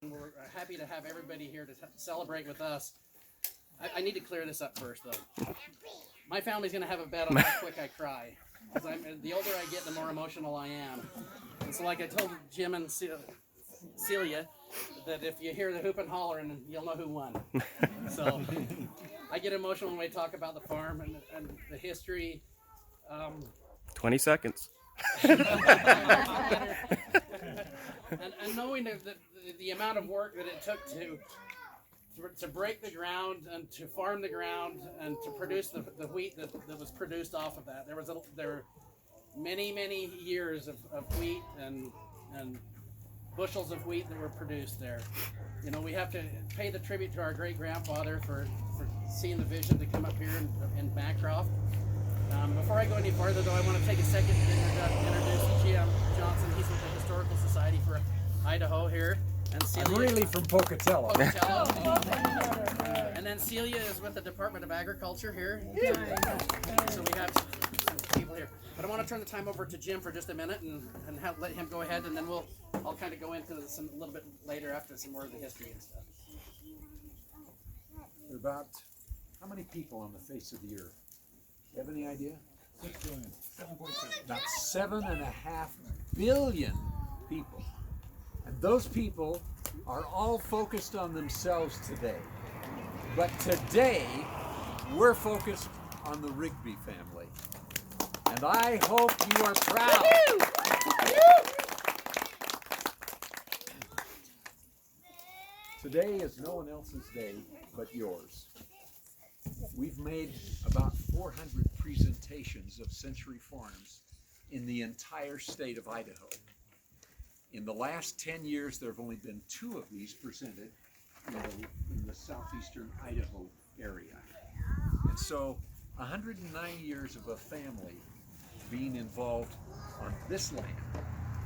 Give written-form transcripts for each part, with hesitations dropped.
We're happy to have everybody here to celebrate with us. I need to clear this up first, though. My family's going to have a bet on how quick I cry. Because the older I get, the more emotional I am. And so like I told Jim and Celia, that if you hear the hoop and hollering, you'll know who won. So I get emotional when we talk about the farm and the history. 20 seconds. And knowing the amount of work that it took to break the ground and to farm the ground and to produce the wheat that was produced off of that. There were many years of wheat and bushels of wheat that were produced there. You know, we have to pay the tribute to our great grandfather for seeing the vision to come up here in Bancroft. Before I go any farther, though, I want to take a second to introduce Jim Johnson. He's with the Historical Society for Idaho here. And Celia, I'm really from Pocatello. And then Celia is with the Department of Agriculture here. So we have some people here. But I want to turn the time over to Jim for just a minute and let him go ahead, and then I'll kind of go into a little bit later after some more of the history and stuff. There are about how many people on the face of the earth? You have any idea? 6 billion. 7.7. About 7.5 billion people. And those people are all focused on themselves today. But today, we're focused on the Rigby family. And I hope you are proud. Today is no one else's day but yours. We've made about 400 presentations of Century Farms in the entire state of Idaho. In the last 10 years, there have only been 2 of these presented in the southeastern Idaho area. And so 109 years of a family being involved on this land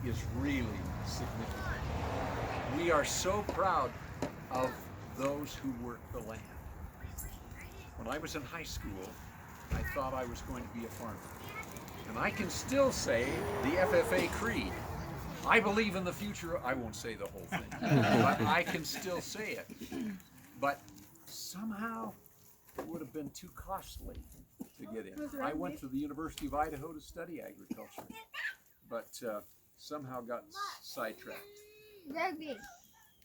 is really significant. We are so proud of those who work the land. When I was in high school, I thought I was going to be a farmer. And I can still say the FFA creed. I believe in the future. I won't say the whole thing, but I can still say it. But somehow it would have been too costly to get in. I went to the University of Idaho to study agriculture, but somehow got sidetracked.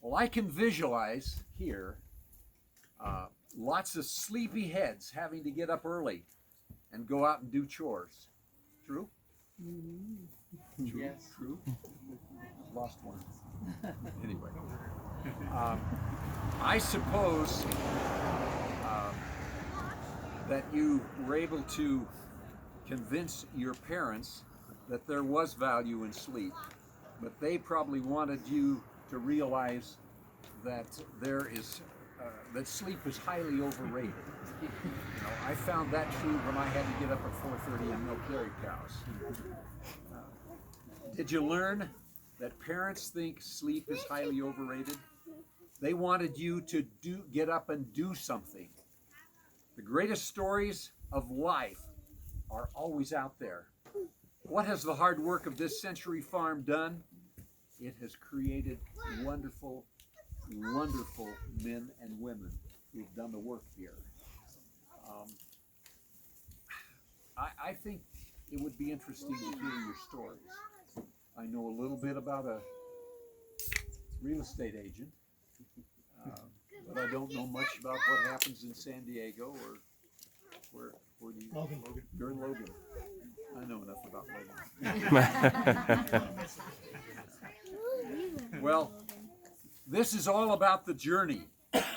Well, I can visualize here lots of sleepy heads having to get up early and go out and do chores. True? Mm-hmm. True? Yes. True? Lost one. Anyway. I suppose that you were able to convince your parents that there was value in sleep, but they probably wanted you to realize that that sleep is highly overrated. You know, I found that true when I had to get up at 4:30 and milk dairy cows. Did you learn that parents think sleep is highly overrated? They wanted you to get up and do something. The greatest stories of life are always out there. What has the hard work of this Century Farm done? It has created wonderful men and women who've done the work here. I think it would be interesting to hear your stories. I know a little bit about a real estate agent, but I don't know much about what happens in San Diego or where do you? Logan. You're in Logan. I know enough about Logan. Well, this is all about the journey,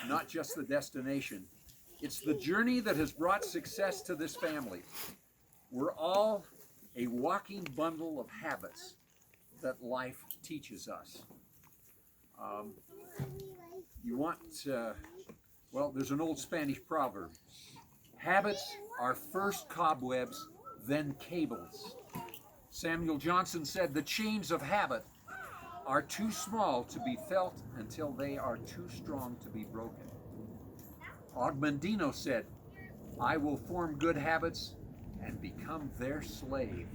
not just the destination. It's the journey that has brought success to this family. We're all a walking bundle of habits that life teaches us. Well, there's an old Spanish proverb. Habits are first cobwebs, then cables. Samuel Johnson said, the chains of habit are too small to be felt until they are too strong to be broken. Og Mandino said, I will form good habits and become their slave.